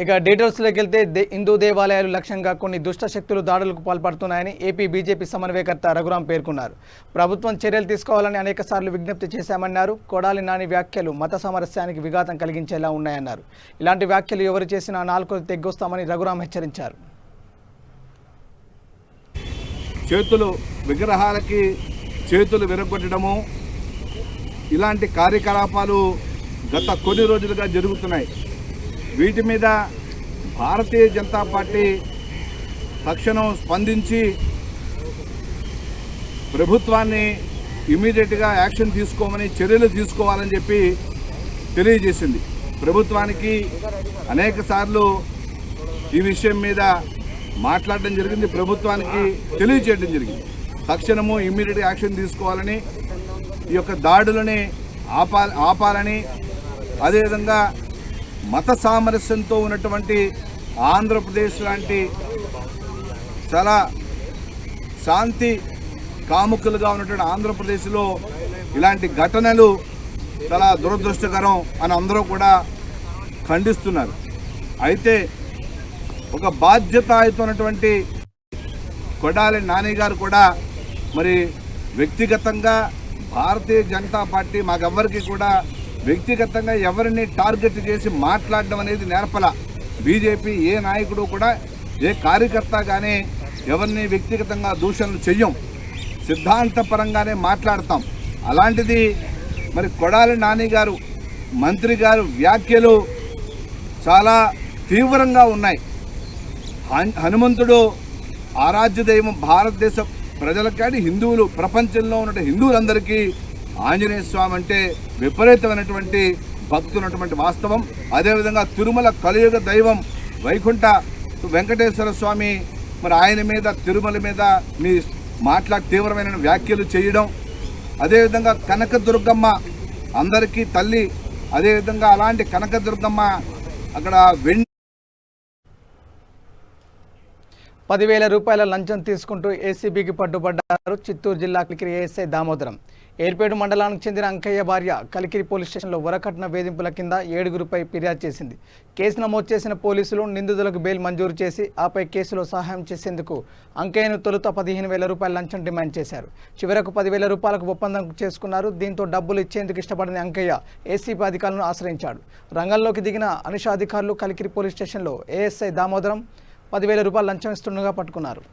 ఇక డీటెయిల్స్లోకి వెళ్తే హిందూ దేవాలయాలు లక్ష్యంగా కొన్ని దుష్ట శక్తులు దాడులకు పాల్పడుతున్నాయని ఏపీ బీజేపీ సమన్వయకర్త రఘురాం పేర్కొన్నారు. ప్రభుత్వం చర్యలు తీసుకోవాలని అనేకసార్లు విజ్ఞప్తి చేశామన్నారు. కొడాలి నాని వ్యాఖ్యలు మత సామరస్యానికి విఘాతం కలిగించేలా ఉన్నాయన్నారు. ఇలాంటి వ్యాఖ్యలు ఎవరు చేసినా నాలుకలు తెగ్గొస్తామని రఘురాం హెచ్చరించారు. చేతులు విగ్రహాలకి చేతులు విరగొట్టడము ఇలాంటి కార్యకలాపాలు గత కొన్ని రోజులుగా జరుగుతున్నాయి. వీటి మీద భారతీయ జనతా పార్టీ తక్షణం స్పందించి ప్రభుత్వాన్ని ఇమీడియట్గా యాక్షన్ తీసుకోమని చర్యలు తీసుకోవాలని చెప్పి తెలియజేసింది. ప్రభుత్వానికి అనేక సార్లు ఈ విషయం మీద మాట్లాడడం జరిగింది, ప్రభుత్వానికి తెలియజేయడం జరిగింది. తక్షణము ఇమీడియట్ యాక్షన్ తీసుకోవాలని, ఈ యొక్క దాడులని ఆపాలని, అదేవిధంగా మత సామరస్యంతో ఉన్నటువంటి ఆంధ్రప్రదేశ్ లాంటి చాలా శాంతి కాముకులుగా ఉన్నటువంటి ఆంధ్రప్రదేశ్లో ఇలాంటి ఘటనలు చాలా దురదృష్టకరం అని అందరూ కూడా ఖండిస్తున్నారు. అయితే ఒక బాధ్యతాయుతమైనటువంటి కొడాలి నాని గారు కూడా మరి వ్యక్తిగతంగా భారతీయ జనతా పార్టీ మాకెవ్వరికి కూడా వ్యక్తిగతంగా ఎవరిని టార్గెట్ చేసి మాట్లాడడం అనేది నేర్పల. బీజేపీ ఏ నాయకుడు కూడా ఏ కార్యకర్త కానీ ఎవరిని వ్యక్తిగతంగా దూషణలు చెయ్యం, సిద్ధాంతపరంగానే మాట్లాడతాం. అలాంటిది మరి కొడాలి నాని గారు మంత్రి గారు వ్యాఖ్యలు చాలా తీవ్రంగా ఉన్నాయి. హనుమంతుడు ఆరాధ్య దైవం భారతదేశ ప్రజలకు కానీ హిందువులు ప్రపంచంలో ఉన్న హిందువులందరికీ ఆంజనేయ స్వామి అంటే విపరీతమైనటువంటి భక్తున్నటువంటి వాస్తవం. అదేవిధంగా తిరుమల కలియుగ దైవం వైకుంఠ వెంకటేశ్వర స్వామి మరి ఆయన మీద తిరుమల మీద మీ తీవ్రమైన వ్యాఖ్యలు చేయడం, అదేవిధంగా కనకదుర్గమ్మ అందరికీ తల్లి, అదేవిధంగా అలాంటి కనకదుర్గమ్మ అక్కడ 10,000 రూపాయల లంచం తీసుకుంటూ ఏసీబీకి పట్టుబడ్డారు చిత్తూరు జిల్లా కలికిరి ఏఎస్ఐ దామోదరం. ఏర్పేడు మండలానికి చెందిన అంకయ్య భార్య కలికిరి పోలీస్ స్టేషన్లో వరకట్న వేధింపుల కింద 7గురిపై ఫిర్యాదు చేసింది. కేసు నమోదు చేసిన పోలీసులు నిందితులకు బెయిల్ మంజూరు చేసి ఆపై కేసులో సహాయం చేసేందుకు అంకయ్యను తొలుత 15,000 రూపాయల లంచం డిమాండ్ చేశారు. చివరకు 10,000 రూపాయలకు ఒప్పందం చేసుకున్నారు. దీంతో డబ్బులు ఇచ్చేందుకు ఇష్టపడిన అంకయ్య ఏసీబీ అధికారులను ఆశ్రయించాడు. రంగంలోకి దిగిన అనుష అధికారులు కలికిరి పోలీస్ స్టేషన్లో ఏఎస్ఐ దామోదరం 10,000 రూపాయలు లంచం ఇస్తుండగా పట్టుకున్నారు.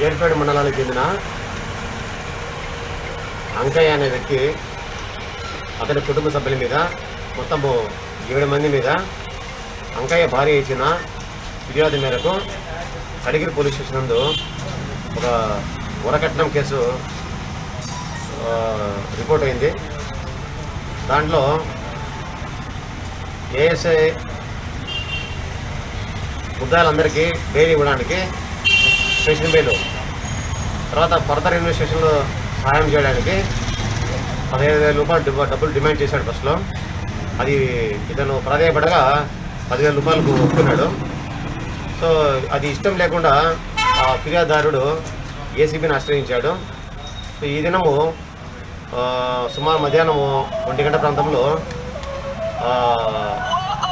ఏర్పేడు మండలానికి చెందిన అంకయ్య అనే వ్యక్తి అతని కుటుంబ సభ్యుల మీద మొత్తము 7 మంది మీద అంకయ్య భార్య ఇచ్చిన ఫిర్యాదు మేరకు కలికిరి పోలీస్ స్టేషన్ నందు ఒక వరకట్నం కేసు రిపోర్ట్ అయింది. దాంట్లో ఏఎస్ఐ ముద్దాయిలందరికీ బెయిల్ ఇవ్వడానికి స్టేషన్ బెయిల్, తర్వాత ఫర్దర్ ఇన్వెస్టిగేషన్లో సహాయం చేయడానికి 15,000 రూపాయలు డబ్బులు డిమాండ్ చేశాడు ఫస్ట్లో. అది ఇతను ప్రాధాయపడగా 10,000 రూపాయలకు ఒప్పుకున్నాడు. సో అది ఇష్టం లేకుండా ఆ ఫిర్యాదుదారుడు ఏసీబీని ఆశ్రయించాడు. సో ఈ దినము సుమారు మధ్యాహ్నము 1 గంట ప్రాంతంలో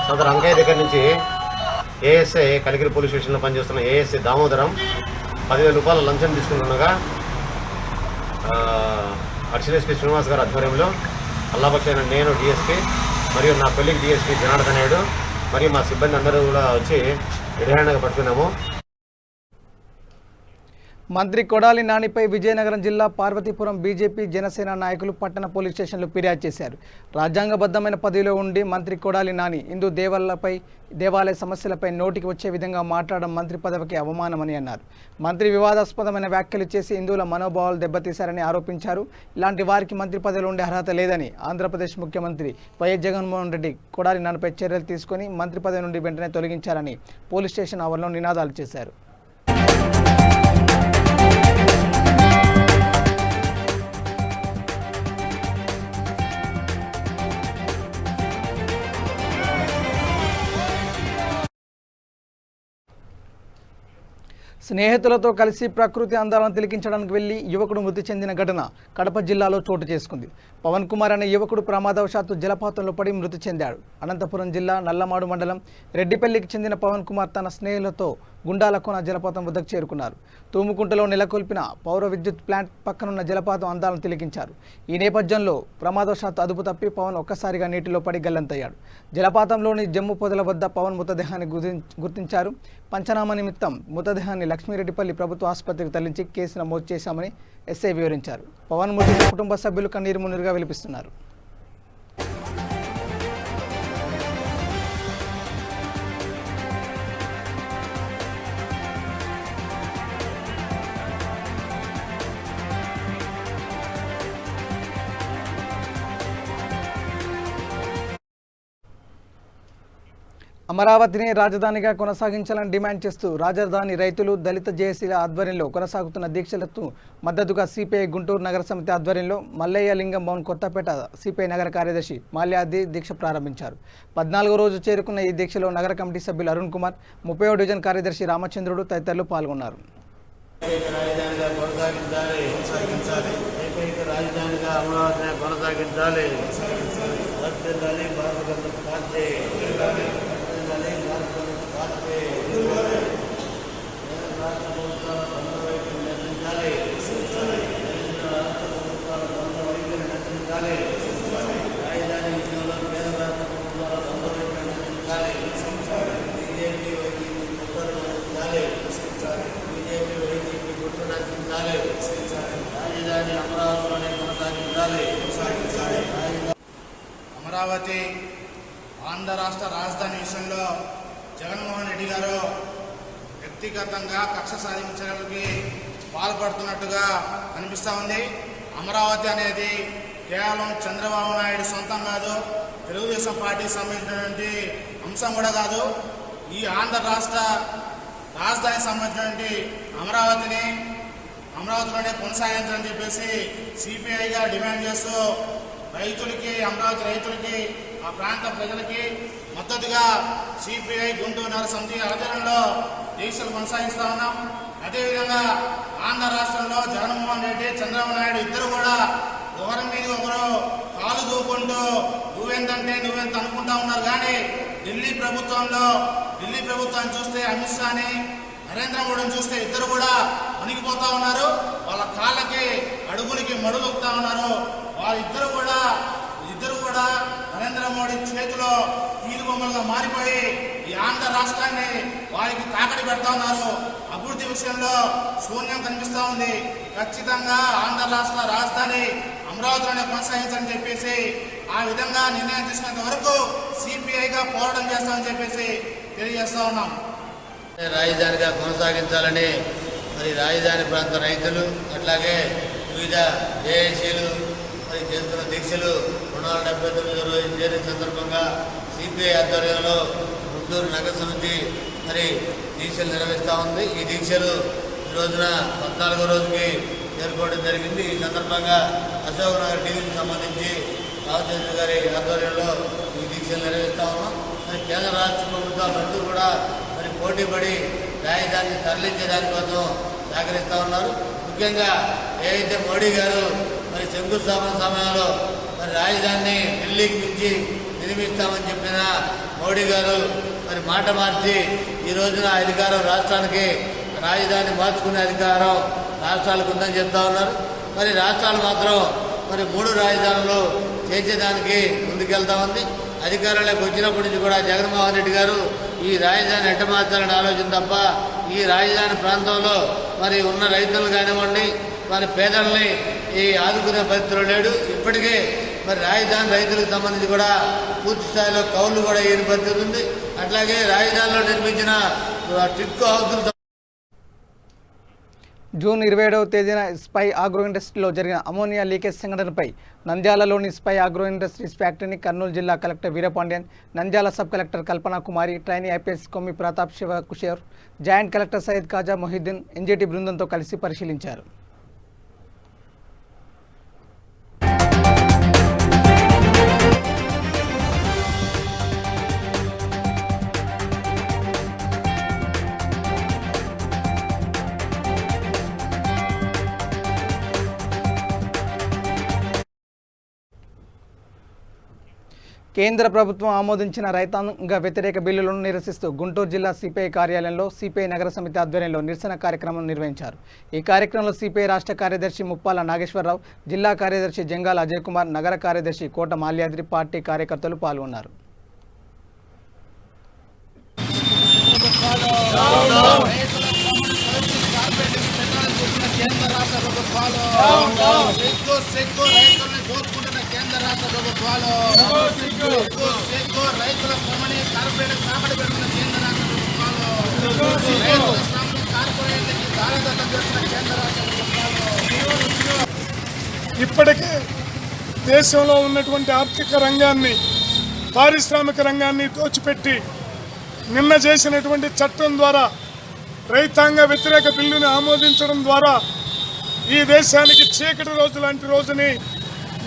సదరు అంకయ్య దగ్గర నుంచి ఏఎస్ఐ కలికిరి పోలీస్ స్టేషన్లో పనిచేస్తున్న ఏఎస్ఐ దామోదరం 10,000 రూపాయల లంచం తీసుకుంటుండగా అడిషనల్ ఎస్పీ శ్రీనివాస్ గారి ఆధ్వర్యంలో అల్లాపక్షైన నేను డిఎస్పీ మరియు నా కొలీగ్ డిఎస్పీ జనార్దన్ నాయుడు మరియు మా సిబ్బంది అందరూ కూడా వచ్చి ఎడహండగా పట్టుకున్నాము. మంత్రి కొడాలి నానిపై విజయనగరం జిల్లా పార్వతీపురం బీజేపీ జనసేన నాయకులు పట్టణ పోలీస్ స్టేషన్లో ఫిర్యాదు చేశారు. రాజ్యాంగబద్ధమైన పదవిలో ఉండి మంత్రి కొడాలి నాని హిందూ దేవాలయ సమస్యలపై నోటికి వచ్చే విధంగా మాట్లాడడం మంత్రి పదవికి అవమానమని అన్నారు. మంత్రి వివాదాస్పదమైన వ్యాఖ్యలు చేసి హిందువుల మనోభావాలు దెబ్బతీశారని ఆరోపించారు. ఇలాంటి వారికి మంత్రి పదవిలో ఉండే అర్హత లేదని ఆంధ్రప్రదేశ్ ముఖ్యమంత్రి వైఎస్ జగన్మోహన్ రెడ్డి కొడాలి నానిపై చర్యలు తీసుకుని మంత్రి పదవి నుండి వెంటనే తొలగించారని పోలీస్ స్టేషన్ ఆవరణలో నినాదాలు చేశారు. స్నేహితులతో కలిసి ప్రకృతి అందాలను తిలకించడానికి వెళ్లి యువకుడు మృతి చెందిన ఘటన కడప జిల్లాలో చోటు చేసుకుంది. పవన్ కుమార్ అనే యువకుడు ప్రమాదవశాత్తు జలపాతంలో పడి మృతి చెందాడు. అనంతపురం జిల్లా నల్లమాడు మండలం రెడ్డిపల్లికి చెందిన పవన్ కుమార్ తన స్నేహితులతో గుండాలకోన జలపాతం వద్దకు చేరుకున్నారు. తూముకుంటలో నెలకొల్పిన పౌర విద్యుత్ ప్లాంట్ పక్కనున్న జలపాతం అందాలను తిలకించారు. ఈ నేపథ్యంలో ప్రమాదవశాత్తు అదుపు తప్పి పవన్ ఒక్కసారిగా నీటిలో పడి గల్లంతయ్యాడు. జలపాతంలోని జమ్ము పొదల వద్ద పవన్ మృతదేహాన్ని గుర్తించారు. పంచనామా నిమిత్తం మృతదేహాన్ని లక్ష్మీరెడ్డిపల్లి ప్రభుత్వ ఆసుపత్రికి తరలించి కేసు నమోదు చేశామని ఎస్ఐ వివరించారు. పవన్ మృతికి కుటుంబ సభ్యులు కన్నీరు మున్నీరుగా విలపిస్తున్నారు. అమరావతిని రాజధానిగా కొనసాగించాలని డిమాండ్ చేస్తూ రాజధాని రైతులు దళిత జేఏసీల ఆధ్వర్యంలో కొనసాగుతున్న దీక్షలకు మద్దతుగా సిపిఐ గుంటూరు నగర సమితి ఆధ్వర్యంలో మల్లయ్య లింగం భవన్ కొత్తపేట సిపిఐ నగర కార్యదర్శి మాల్యాది దీక్ష ప్రారంభించారు. 14వ రోజు చేరుకున్న ఈ దీక్షలో నగర కమిటీ సభ్యులు అరుణ్ కుమార్, 30వ డివిజన్ కార్యదర్శి రామచంద్రుడు తదితరులు పాల్గొన్నారు. అమరావతి ఆంధ్ర రాష్ట్ర రాజధాని విషయంలో జగన్మోహన్ రెడ్డి గారు వ్యక్తిగతంగా కక్ష సాధించడానికి పాల్పడుతున్నట్టుగా అనిపిస్తూ ఉంది. అమరావతి అనేది కేవలం చంద్రబాబు నాయుడు సొంతం కాదు, తెలుగుదేశం పార్టీకి సంబంధించినటువంటి అంశం కూడా కాదు. ఈ ఆంధ్ర రాష్ట్ర రాజధానికి సంబంధించినటువంటి అమరావతిలోనే కొనసాగించాలని చెప్పేసి సిపిఐగా డిమాండ్ చేస్తూ అమరావతి రైతులకి ఆ ప్రాంత ప్రజలకి మద్దతుగా సిపిఐ గుంటూరు నగర సమితి ఆధ్వర్యంలో దీక్షలు కొనసాగిస్తూ ఉన్నాం. అదేవిధంగా ఆంధ్ర రాష్ట్రంలో జగన్మోహన్ రెడ్డి, చంద్రబాబు నాయుడు ఇద్దరు కూడా ఒకరి మీద ఒకరు కాలు దూకుంటూ నువ్వెంతంటే నువ్వెంత అనుకుంటా ఉన్నారు. కానీ ఢిల్లీ ప్రభుత్వాన్ని చూస్తే అమిత్ షాని, నరేంద్ర మోడీని చూస్తే ఇద్దరు కూడా వణికిపోతా ఉన్నారు. వాళ్ళ కాళ్ళకి అడుగులకి మడుగుతా ఉన్నారు. వాళ్ళిద్దరు కూడా నరేంద్ర మోడీ చేతిలో కీలు బొమ్మలుగా మారిపోయి ఈ ఆంధ్ర రాష్ట్రాన్ని వారికి తాకడి పెడతా ఉన్నారు. అభివృద్ధి విషయంలో శూన్యం కనిపిస్తూ ఉంది. ఖచ్చితంగా ఆంధ్ర రాష్ట్ర రాజధాని అమరావతిలోనే కొనసాగించాలని చెప్పేసి ఆ విధంగా నిర్ణయం తీసుకునేంత వరకు సిపిఐగా పోరాటం చేస్తామని చెప్పేసి తెలియజేస్తా ఉన్నాం. రాజధానిగా కొనసాగించాలని మరి రాజధాని ప్రాంత రైతులు అట్లాగే వివిధ జేఏసీలు మరి చేస్తున్న దీక్షలు 279 రోజు చేరిన సందర్భంగా సిపిఐ ఆధ్వర్యంలో గుంటూరు నగర సమితి మరి దీక్షలు నిర్వహిస్తూ ఉంది. ఈ దీక్షలు ఈ రోజున 14వ రోజుకి చేరుకోవడం జరిగింది. ఈ సందర్భంగా అశోక్ నగర్ టీవీకి సంబంధించి రామచంద్ర గారి ఆధ్వర్యంలో ఈ దీక్షలు నిర్వహిస్తూ ఉన్నాం. మరి కేంద్ర రాష్ట్ర ప్రభుత్వాలు రెండూ కూడా మరి పోటీపడి రాజధానిని తరలించే దానికోసం సహకరిస్తూ ఉన్నారు. ముఖ్యంగా ఏదైతే మోడీ గారు మరి శంకుస్థాపన సమయంలో మరి రాజధానిని ఢిల్లీకి మించి నిర్మిస్తామని చెప్పిన మోడీ గారు మరి మాట మార్చి ఈ రోజున అధికారం రాష్ట్రానికి రాజధాని మార్చుకునే అధికారం రాష్ట్రాలకు ఉందని చెప్తా ఉన్నారు. మరి రాష్ట్రాలు మాత్రం మరి 3 రాజధానులు చేసేదానికి ముందుకెళ్తా ఉంది. అధికారంలోకి వచ్చినప్పటి నుంచి కూడా జగన్మోహన్ రెడ్డి గారు ఈ రాజధాని ఎట్ట మార్చాలని ఆలోచన తప్ప ఈ రాజధాని ప్రాంతంలో మరి ఉన్న రైతులు కానివ్వండి, మరి పేదల్ని ఈ ఆదుకునే పరిస్థితిలో లేడు. ఇప్పటికే మరి రాజధాని రైతులకు సంబంధించి కూడా పూర్తి స్థాయిలో కౌలు కూడా ఏని పరిస్థితి ఉంది. అట్లాగే రాజధానిలో నిర్మించిన టిట్కో హౌసులు జూన్ 27వ తేదీన స్పై ఆగ్రో ఇండస్ట్రీలో జరిగిన అమోనియా లీకేజ్ సంఘటనపై నంద్యాలలోని స్పై ఆగ్రో ఇండస్ట్రీస్ ఫ్యాక్టరీని కర్నూలు జిల్లా collector Veerapandian, Nandyal sub collector Kalpana Kumari, trainee IPS Kommi Pratap Shiva Kusher, joint collector Syed Khaja Mohiddin, NGT బృందంతో కలిసి పరిశీలించారు. కేంద్ర ప్రభుత్వం ఆమోదించిన రైతాంగ వ్యతిరేక బిల్లులను నిరసిస్తూ గుంటూరు జిల్లా సిపిఐ కార్యాలయంలో సిపిఐ నగర సమితి ఆధ్వర్యంలో నిరసన కార్యక్రమం నిర్వహించారు. ఈ కార్యక్రమంలో సిపిఐ రాష్ట్ర కార్యదర్శి ముప్పాల నాగేశ్వరరావు, జిల్లా కార్యదర్శి జంగాల అజయ్ కుమార్, నగర కార్యదర్శి కోట మాల్యాద్రి, పార్టీ కార్యకర్తలు పాల్గొన్నారు. కేంద్ర రాష్ట్ర ప్రభుత్వాలు కేంద్ర రాష్ట్ర ప్రభుత్వాలు రైతుల శ్రమని కార్పొరేట్ కాపాడి పెడుతున్న కేంద్ర రాష్ట్ర ప్రభుత్వాలు రైతుల శ్రమని కార్పొరేట్లకి దారదత్తం చేస్తున్న కేంద్ర రాష్ట్ర ప్రభుత్వాలు. ఇప్పటికే దేశంలో ఉన్నటువంటి ఆర్థిక రంగాన్ని, పారిశ్రామిక రంగాన్ని దోచిపెట్టి నిన్న చేసినటువంటి చట్టం ద్వారా రైతాంగ వ్యతిరేక బిల్లుని ఆమోదించడం ద్వారా ఈ దేశానికి చీకటి రోజు లాంటి రోజుని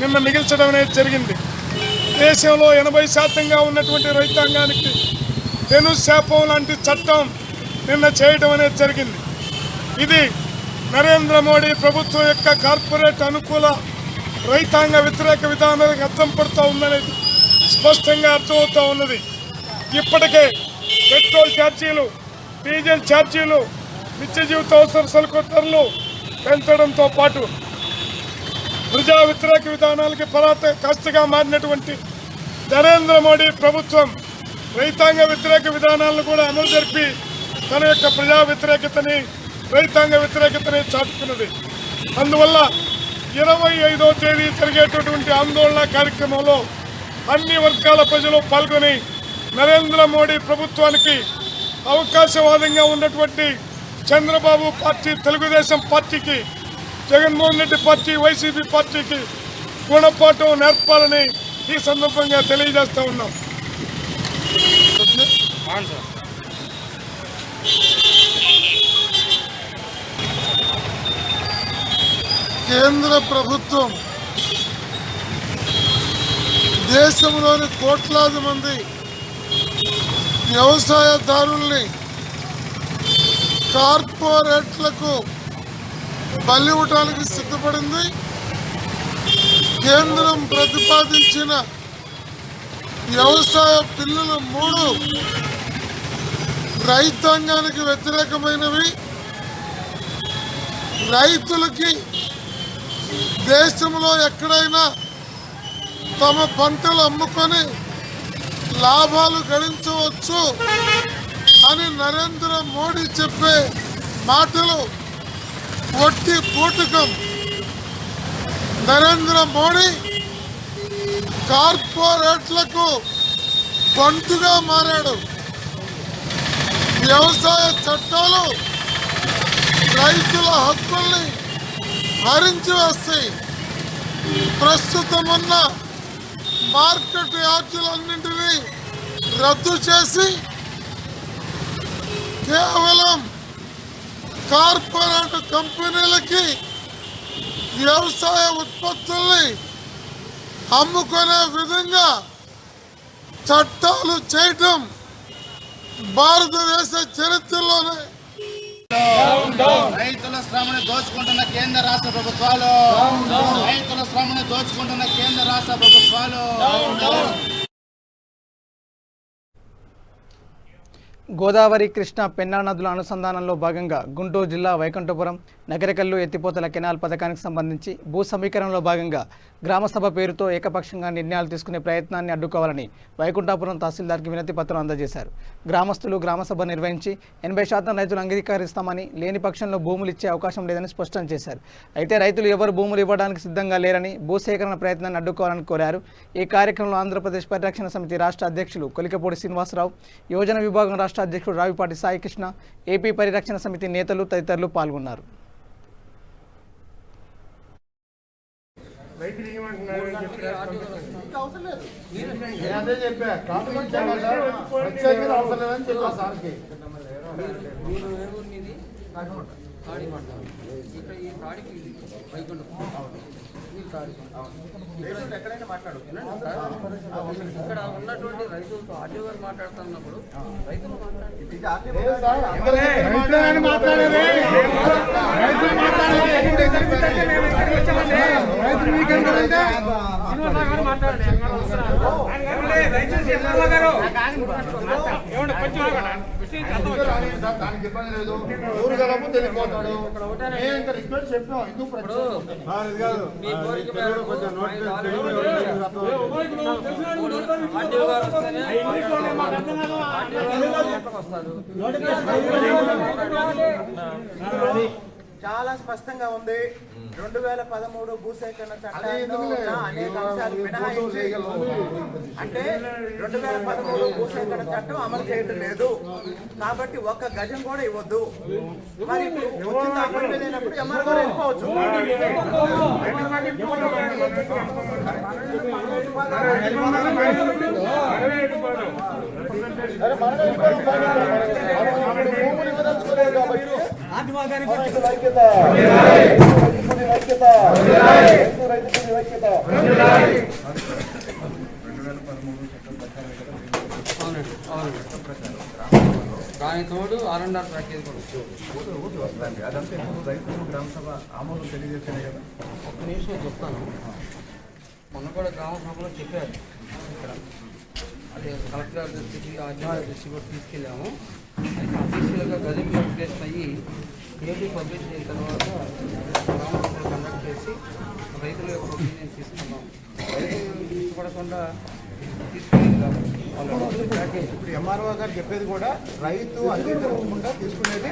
నిన్న మిగిల్చడం అనేది జరిగింది. దేశంలో 80% ఉన్నటువంటి రైతాంగానికి పెనుశాపం లాంటి చట్టం నిన్న చేయడం అనేది జరిగింది. ఇది నరేంద్ర మోడీ ప్రభుత్వం యొక్క కార్పొరేట్ అనుకూల రైతాంగ వ్యతిరేక విధానాలకు అర్థం పడుతూ ఉందనేది స్పష్టంగా అర్థమవుతూ ఉన్నది. ఇప్పటికే పెట్రోల్ ఛార్జీలు, డీజిల్ ఛార్జీలు, నిత్య జీవిత అవసర సరుకు ధరలు పెంచడంతో పాటు ప్రజా వ్యతిరేక విధానాలకి పరాకాష్ఠగా మారినటువంటి నరేంద్ర మోడీ ప్రభుత్వం రైతాంగ వ్యతిరేక విధానాలను కూడా అమలు జరిపి తన యొక్క ప్రజా వ్యతిరేకతని, రైతాంగ వ్యతిరేకతని చాటుకున్నది. అందువల్ల 25వ తేదీ జరిగేటటువంటి ఆందోళన కార్యక్రమంలో అన్ని వర్గాల ప్రజలు పాల్గొని నరేంద్ర మోడీ ప్రభుత్వానికి అవకాశవాదంగా ఉన్నటువంటి చంద్రబాబు పార్టీ, తెలుగుదేశం పార్టీకి, జగన్మోహన్ రెడ్డి పార్టీ, వైసీపీ పార్టీకి గుణపాఠం నేర్పాలని ఈ సందర్భంగా తెలియజేస్తూ ఉన్నాం. కేంద్ర ప్రభుత్వం దేశంలోని కోట్లాది మంది వ్యవసాయదారుల్ని కార్పొరేట్లకు బలివ్వడానికి సిద్ధపడింది. కేంద్రం ప్రతిపాదించిన వ్యవసాయ బిల్లులు 3 రైతాంగానికి వ్యతిరేకమైనవి. రైతులకి దేశంలో ఎక్కడైనా తమ పంటలు అమ్ముకొని లాభాలు గడించవచ్చు అని నరేంద్ర మోడీ చెప్పే మాటలు ఒట్టి బూటకం. నరేంద్ర మోడీ కార్పొరేట్లకు బంటుగా మారాడు. వ్యవసాయ చట్టాలు రైతుల హక్కుల్ని హరించి వేస్తాయి. ప్రస్తుతం ఉన్న మార్కెట్ యార్డులన్నింటినీ రద్దు చేసి కేవలం కార్పొరేట్ కంపెనీలకి వ్యవసాయ ఉత్పత్తుల్ని అమ్ముకునే విధంగా చట్టాలు చేయటం భారతదేశ చరిత్రలోనే. రైతుల శ్రమని దోచుకుంటున్న కేంద్ర రాష్ట్ర ప్రభుత్వాలు, రైతుల శ్రమని దోచుకుంటున్న కేంద్ర రాష్ట్ర ప్రభుత్వాలు. గోదావరి, కృష్ణా, పెన్నా నదుల అనుసంధానంలో భాగంగా గుంటూరు జిల్లా వైకుంఠపురం నగరికల్లు ఎత్తిపోతల కెనాల్ పథకానికి సంబంధించి భూ సమీకరణలో భాగంగా గ్రామసభ పేరుతో ఏకపక్షంగా నిర్ణయాలు తీసుకునే ప్రయత్నాన్ని అడ్డుకోవాలని వైకుంఠపురం తహసీల్దార్కి వినతి పత్రం అందజేశారు. గ్రామస్తులు గ్రామసభ నిర్వహించి 80% రైతులు అంగీకరిస్తామని, లేని పక్షంలో భూములు ఇచ్చే అవకాశం లేదని స్పష్టం చేశారు. అయితే రైతులు ఎవరు భూములు ఇవ్వడానికి సిద్ధంగా లేరని, భూసేకరణ ప్రయత్నాన్ని అడ్డుకోవాలని కోరారు. ఈ కార్యక్రమంలో ఆంధ్రప్రదేశ్ పరిరక్షణ సమితి రాష్ట్ర అధ్యక్షులు కొలికపూడి శ్రీనివాసరావు, యోజన విభాగం రాష్ట్ర అధ్యక్షుడు రావిపాటి సాయికృష్ణ, ఏపీ పరిరక్షణ సమితి నేతలు తదితరులు పాల్గొన్నారు. ఇక్కడ ఉన్నటువంటి రైతులతో ఆర్టీఓ గారు మాట్లాడుతున్నప్పుడు రైతులు చాలా స్పష్టంగా ఉంది. 2013 భూసేకరణ చట్టంలో ఉన్న అనేక అంశాలు మినహాయించి అంటే 2013 భూసేకరణ చట్టం అమలు చేయడం లేదు కాబట్టి ఒక్క గజం కూడా ఇవ్వద్దు. మరి వచ్చిన అమలు లేనప్పుడు ఎంఆర్ఓ గారు వెళ్ళిపోవచ్చు. దాని తోడు R&R ప్యాకేజ్ కూడా ఒక్క నిమిషం చెప్తాను. మొన్న కూడా గ్రామ సభలో చెప్పారు. ఇక్కడ అదే కలెక్టర్ గారి దృష్టికి ఆర్టీఓ గారి దృష్టికి కూడా తీసుకెళ్ళాము. అయితే అఫీషియల్గా గజెట్ నోటిఫికేషన్ అయ్యి ఏపీ పబ్లిష్ చేసిన తర్వాత గ్రామ సభలు కండక్ట్ చేసి రైతుల యొక్క ఒపీనియన్ తీసుకున్నాం. రైతులు ఇష్టపడకుండా తీసుకునేది కాదు. ఇప్పుడు ఎంఆర్ఓ గారు చెప్పేది కూడా రైతు అంగీకరించకుండా తీసుకునేది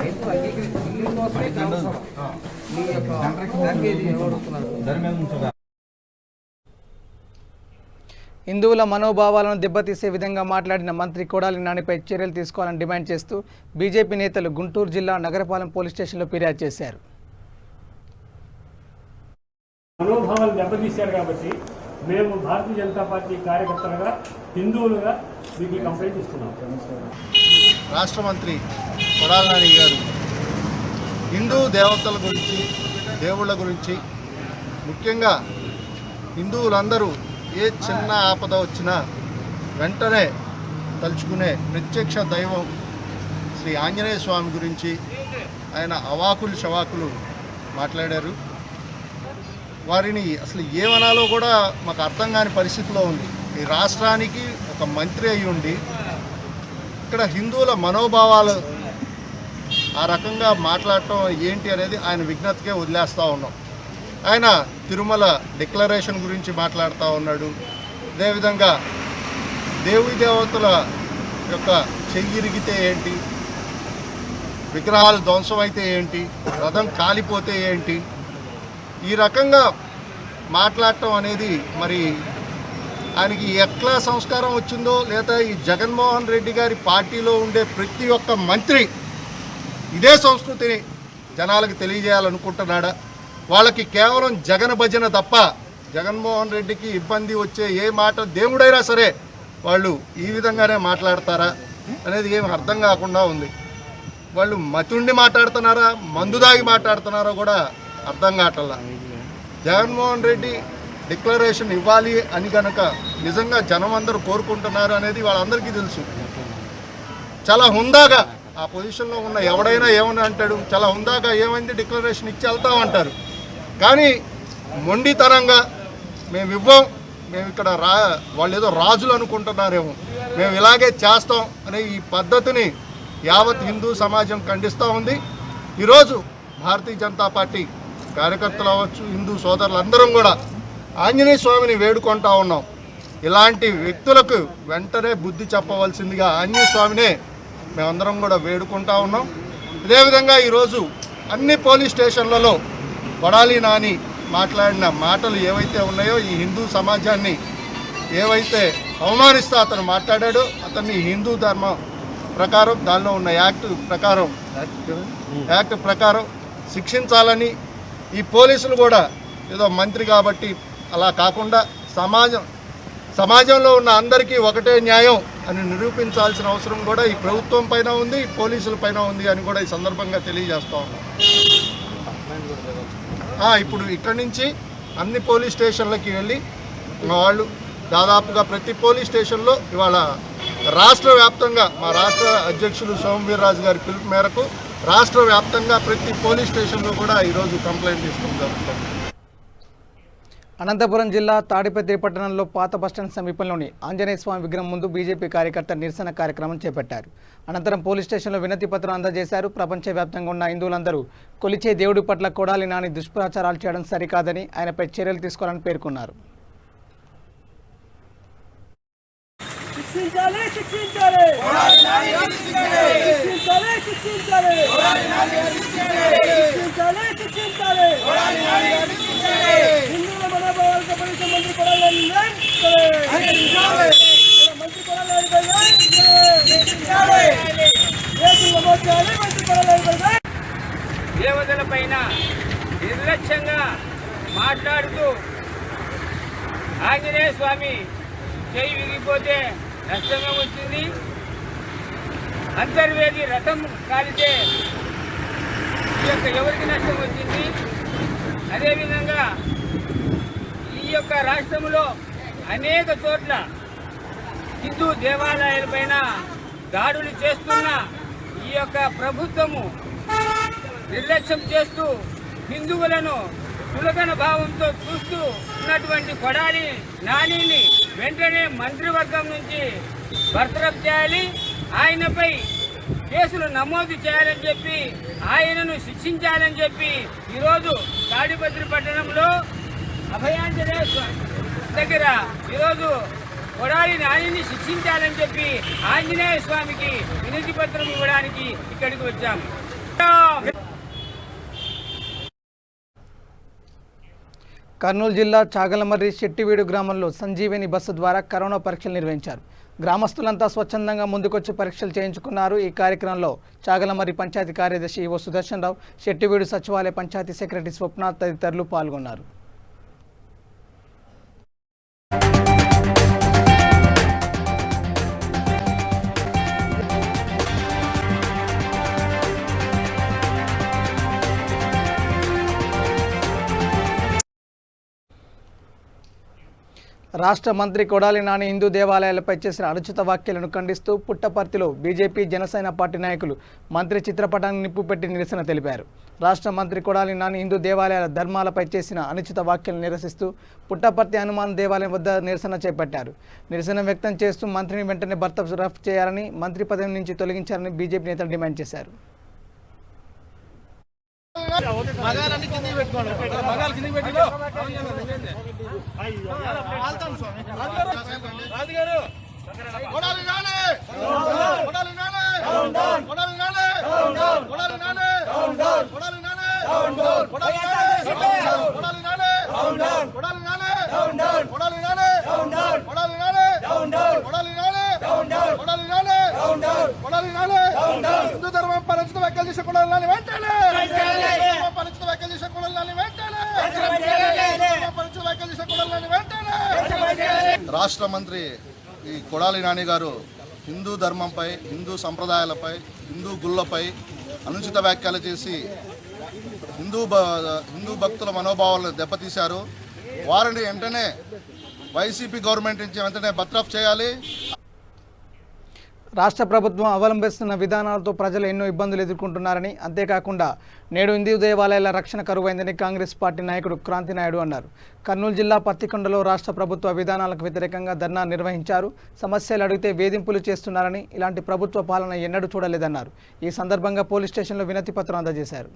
రైతు అంగీకరించి కోసమే గ్రామ సభ మీ యొక్క ప్యాకేజీ ఎవరుతున్నారు. హిందువుల మనోభావాలను దెబ్బతీసే విధంగా మాట్లాడిన మంత్రి కొడాలి నానిపై చర్యలు తీసుకోవాలని డిమాండ్ చేస్తూ బీజేపీ నేతలు గుంటూరు జిల్లా నగరపాలెం పోలీస్ స్టేషన్లో ఫిర్యాదు చేశారు. మనోభావాలు దెబ్బతీశారు కాబట్టి మేము భారతీయ జనతా పార్టీ కార్యకర్తలుగా హిందువులుగా మీకు కంప్లైంట్ ఇస్తున్నాం. రాష్ట్ర మంత్రి కొడాలి నాని గారు హిందూ దేవతల గురించి, దేవుళ్ళ గురించి, ముఖ్యంగా హిందువులందరూ ఏ చిన్న ఆపద వచ్చినా వెంటనే తలుచుకునే ప్రత్యక్ష దైవం శ్రీ ఆంజనేయ స్వామి గురించి ఆయన అవాకులు శవాకులు మాట్లాడారు. వారిని అసలు ఏమనాలో కూడా మాకు అర్థం కాని పరిస్థితిలో ఉంది. ఈ రాష్ట్రానికి ఒక మంత్రి అయి ఉండి ఇక్కడ హిందువుల మనోభావాలు ఆ రకంగా మాట్లాడటం ఏంటి అనేది ఆయన విజ్ఞతకే వదిలేస్తూ ఉన్నాం. ఆయన తిరుమల డిక్లరేషన్ గురించి మాట్లాడుతూ ఉన్నాడు. అదేవిధంగా దేవీ దేవతల యొక్క చెయ్యిరిగితే ఏంటి, విగ్రహాలు ధ్వంసం అయితే ఏంటి, రథం కాలిపోతే ఏంటి, ఈ రకంగా మాట్లాడటం అనేది మరి ఆయనకి ఎట్లా సంస్కారం వచ్చిందో, లేదా ఈ జగన్మోహన్ రెడ్డి గారి పార్టీలో ఉండే ప్రతి ఒక్క మంత్రి ఇదే సంస్కృతిని జనాలకు తెలియజేయాలనుకుంటున్నాడా? వాళ్ళకి కేవలం జగన్ భజన తప్ప జగన్మోహన్ రెడ్డికి ఇబ్బంది వచ్చే ఏ మాట దేవుడైనా సరే వాళ్ళు ఈ విధంగానే మాట్లాడతారా అనేది ఏమి అర్థం కాకుండా ఉంది. వాళ్ళు మతుండి మాట్లాడుతున్నారా, మందు దాగి మాట్లాడుతున్నారో కూడా అర్థం కావట్లా. జగన్మోహన్ రెడ్డి డిక్లరేషన్ ఇవ్వాలి అని కనుక నిజంగా జనం అందరూ కోరుకుంటున్నారు అనేది వాళ్ళందరికీ తెలుసు. చాలా హుందాగా ఆ పొజిషన్లో ఉన్న ఎవడైనా ఏమని అంటాడు, చాలా హుందాగా ఏమైంది డిక్లరేషన్ ఇచ్చి వెళ్తామంటారు. కానీ మొండితనంగా మేము ఇవ్వం, మేము ఇక్కడ వాళ్ళు ఏదో రాజులు అనుకుంటున్నారేమో, మేము ఇలాగే చేస్తాం అనే ఈ పద్ధతిని యావత్ హిందూ సమాజం ఖండిస్తూ ఉంది. ఈరోజు భారతీయ జనతా పార్టీ కార్యకర్తలు అవ్వచ్చు, హిందూ సోదరులందరం కూడా ఆంజనేయ స్వామిని వేడుకుంటా ఉన్నాం. ఇలాంటి వ్యక్తులకు వెంటనే బుద్ధి చెప్పవలసిందిగా ఆంజనేయ స్వామినే మేమందరం కూడా వేడుకుంటా ఉన్నాం. అదేవిధంగా ఈరోజు అన్ని పోలీస్ స్టేషన్లలో కొడాలి నాని మాట్లాడిన మాటలు ఏవైతే ఉన్నాయో ఈ హిందూ సమాజాన్ని ఏవైతే అవమానిస్తూ అతను మాట్లాడాడో అతన్ని హిందూ ధర్మం ప్రకారం దానిలో ఉన్న యాక్ట్ ప్రకారం శిక్షించాలని, ఈ పోలీసులు కూడా ఏదో మంత్రి కాబట్టి అలా కాకుండా సమాజంలో ఉన్న అందరికీ ఒకటే న్యాయం అని నిరూపించాల్సిన అవసరం కూడా ఈ ప్రభుత్వం పైన ఉంది, ఈ పోలీసుల పైన ఉంది అని కూడా ఈ సందర్భంగా తెలియజేస్తా ఉన్నాం. ఇప్పుడు ఇక్కడి నుంచి అన్ని పోలీస్ స్టేషన్లకి వెళ్ళి వాళ్ళు దాదాపుగా ప్రతి పోలీస్ స్టేషన్లో ఇవాళ రాష్ట్ర వ్యాప్తంగా మా రాష్ట్ర అధ్యక్షులు సోమవీర్రాజు గారి పిలుపు మేరకు రాష్ట్ర వ్యాప్తంగా ప్రతి పోలీస్ స్టేషన్లో కూడా ఈరోజు కంప్లైంట్ తీసుకోవడం జరుగుతుంది. అనంతపురం జిల్లా తాడిపత్రి పట్టణంలో పాత బస్టాండ్ సమీపంలోని ఆంజనేయ స్వామి విగ్రహం ముందు బీజేపీ కార్యకర్త నిరసన కార్యక్రమం చేపట్టారు. అనంతరం పోలీస్ స్టేషన్లో వినతి పత్రం అందజేశారు. ప్రపంచవ్యాప్తంగా ఉన్న హిందువులందరూ కొలిచే దేవుడి పట్ల కొడాలి నాని దుష్ప్రచారాలు చేయడం సరికాదని ఆయనపై చర్యలు తీసుకోవాలని పేర్కొన్నారు. దేవతల పైన నిర్లక్ష్యంగా మాట్లాడుతూ ఆంజనేయ స్వామి చేయి విరిగిపోతే నష్టమే వచ్చింది, అంతర్వేది రథం కాలితే ఎవరికి నష్టం వచ్చింది. అదేవిధంగా ఈ యొక్క రాష్ట్రంలో అనేక చోట్ల హిందూ దేవాలయాలపైన దాడులు చేస్తున్న ఈ యొక్క ప్రభుత్వము నిర్లక్ష్యం చేస్తూ హిందువులను చులకన భావంతో చూస్తూ ఉన్నటువంటి కొడాలి నానిని వెంటనే మంత్రివర్గం నుంచి బర్తరఫ్ చేయాలి, ఆయనపై కేసులు నమోదు చేయాలని చెప్పి ఆయనను శిక్షించాలని చెప్పి ఈరోజు తాడిపత్రి పట్టణంలో అభయాంజనేయ దగ్గర ఈరోజు కొడాలి నానిని శిక్షించాలని చెప్పి ఆంజనేయ స్వామికి వినతి పత్రం ఇవ్వడానికి ఇక్కడికి వచ్చాము. కర్నూలు జిల్లా చాగలమర్రి శెట్టివీడు గ్రామంలో సంజీవని బస్సు ద్వారా కరోనా పరీక్షలు నిర్వహించారు. గ్రామస్తులంతా స్వచ్ఛందంగా ముందుకొచ్చి పరీక్షలు చేయించుకున్నారు. ఈ కార్యక్రమంలో చాగలమర్రి పంచాయతీ కార్యదర్శి ఈవో సుదర్శన్ రావు, శెట్టివీడు సచివాలయ పంచాయతీ సెక్రటరీ స్వప్న తదితరులు పాల్గొన్నారు. రాష్ట్ర మంత్రి కొడాలి నాని హిందూ దేవాలయాలపై చేసిన అనుచిత వ్యాఖ్యలను ఖండిస్తూ పుట్టపర్తిలో బీజేపీ జనసేన పార్టీ నాయకులు మంత్రి చిత్రపటాన్ని నిప్పుపెట్టి నిరసన తెలిపారు. రాష్ట్ర మంత్రి కొడాలి నాని హిందూ దేవాలయాల ధర్మాలపై చేసిన అనుచిత వ్యాఖ్యలను నిరసిస్తూ పుట్టపర్తి హనుమాన్ దేవాలయం వద్ద నిరసన చేపట్టారు. నిరసన వ్యక్తం చేస్తూ మంత్రిని వెంటనే బర్తరఫ్ చేయాలని, మంత్రి పదవి నుంచి తొలగించాలని బీజేపీ నేతలు డిమాండ్ చేశారు. హిందూ ధర్మం పరిచిత వ్యాఖ్యలు చేసే కొడాలి వెంటనే పరిచిత వ్యాఖ్యలు చేసే కొడాలి వెంటనే పరిచిత వ్యాఖ్యలు చేసే కొడాలి వెంటనే. రాష్ట్ర మంత్రి ఈ కొడాలి నాని గారు హిందూ ధర్మంపై, హిందూ సంప్రదాయాలపై, హిందూ గుళ్ళపై అనుచిత వ్యాఖ్యలు చేసి హిందూ భక్తుల మనోభావాలను దెబ్బతీశారు. వారిని వెంటనే వైసీపీ గవర్నమెంట్ నుంచి వెంటనే బర్తరఫ్ చేయాలి. రాష్ట్ర ప్రభుత్వం అవలంబిస్తున్న విధానాలతో ప్రజలు ఎన్నో ఇబ్బందులు ఎదుర్కొంటున్నారని, అంతేకాకుండా నేడు హిందూ దేవాలయాల రక్షణ కరువైందని కాంగ్రెస్ పార్టీ నాయకుడు క్రాంతి నాయుడు అన్నారు. కర్నూలు జిల్లా పత్తికొండలో రాష్ట్ర ప్రభుత్వ విధానాలకు వ్యతిరేకంగా ధర్నా నిర్వహించారు. సమస్యలు అడిగితే వేధింపులు చేస్తున్నారని, ఇలాంటి ప్రభుత్వ పాలన ఎన్నడూ చూడలేదన్నారు. ఈ సందర్భంగా పోలీస్ స్టేషన్లో వినతి పత్రం అందజేశారు.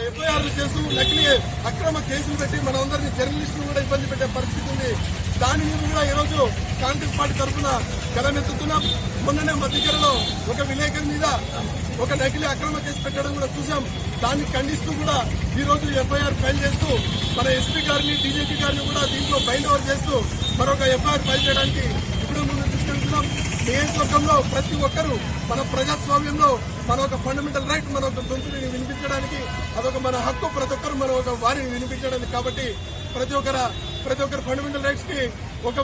ఎఫ్ఐఆర్లు చేస్తూ నకిలీ అక్రమ కేసులు పెట్టి మనందరినీ జర్నలిస్టులు కూడా ఇబ్బంది పెట్టే పరిస్థితి ఉంది. దాని మీద కూడా ఈరోజు కాంగ్రెస్ పార్టీ తరఫున గలమెత్తుతున్నాం. మొన్ననే మధ్యకరలో ఒక విలేకరి మీద ఒక నకిలీ అక్రమ కేసు పెట్టడం కూడా చూసాం. దాన్ని ఖండిస్తూ కూడా ఈరోజు ఎఫ్ఐఆర్ ఫైల్ చేస్తూ మన ఎస్పీ గారిని, డీజీపీ గారిని కూడా దీంట్లో బైండ్ ఓవర్ చేస్తూ మరొక ఎఫ్ఐఆర్ ఫైల్ చేయడానికి ఇప్పుడు ముందు తీసుకెళ్తున్నాం. నియోజకవర్గంలో ప్రతి ఒక్కరూ మన ప్రజాస్వామ్యంలో మన ఒక ఫండమెంటల్ రైట్, మన ఒక గొంతుని వినిపించడానికి, అదొక మన హక్కు. ప్రతి ఒక్కరు మన ఒక వారిని వినిపించడానికి. కాబట్టి ప్రతి ఒక్కరు ప్రతి ఒక్కరి ఫండమెంటల్ రైట్స్ కి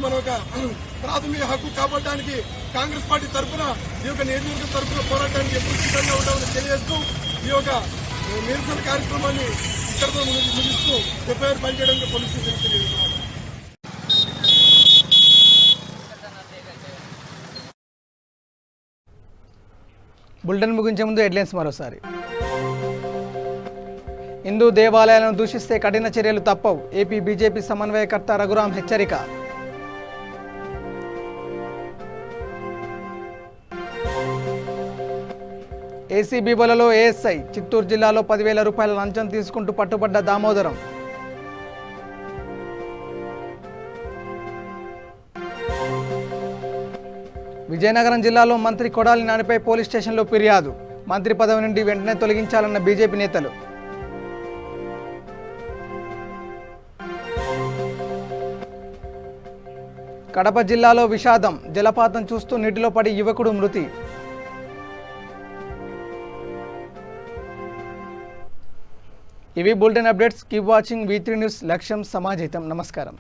మన ఒక ప్రాథమిక హక్కు కాపాడడానికి కాంగ్రెస్ పార్టీ తరఫున ఈ యొక్క నియోజకవర్గం తరఫున పోరాటానికి ఎప్పుడు సిద్ధంగా ఉంటామని తెలియజేస్తూ ఈ యొక్క నిరసన కార్యక్రమాన్ని ఇక్కడితో ముగిస్తూ ఎఫ్ఐఆర్ ఫైల్ చేయడానికి పోలీస్ స్టేషన్ తెలియజేస్తున్నాం. బులెటిన్ ముగించే ముందు హెడ్లైన్స్ మరోసారి. హిందూ దేవాలయాలను దూషిస్తే కఠిన చర్యలు తప్పవు. ఏపీ బీజేపీ సమన్వయకర్త రఘురాం హెచ్చరిక. ఏసీబీ వలలో ఏఎస్ఐ. చిత్తూరు జిల్లాలో 10,000 రూపాయల లంచం తీసుకుంటూ పట్టుబడ్డ దామోదరం. విజయనగరం జిల్లాలో మంత్రి కొడాలి నానిపై పోలీస్ స్టేషన్లో ఫిర్యాదు. మంత్రి పదవి నుండి వెంటనే తొలగించాలన్న బీజేపీ నేతలు. కడప జిల్లాలో విషాదం. జలపాతం చూస్తూ నీటిలో పడి యువకుడు మృతి. ఇవి bulletin updates. Keep watching V3 news. లక్ష్యం సమాజహితం. నమస్కారం.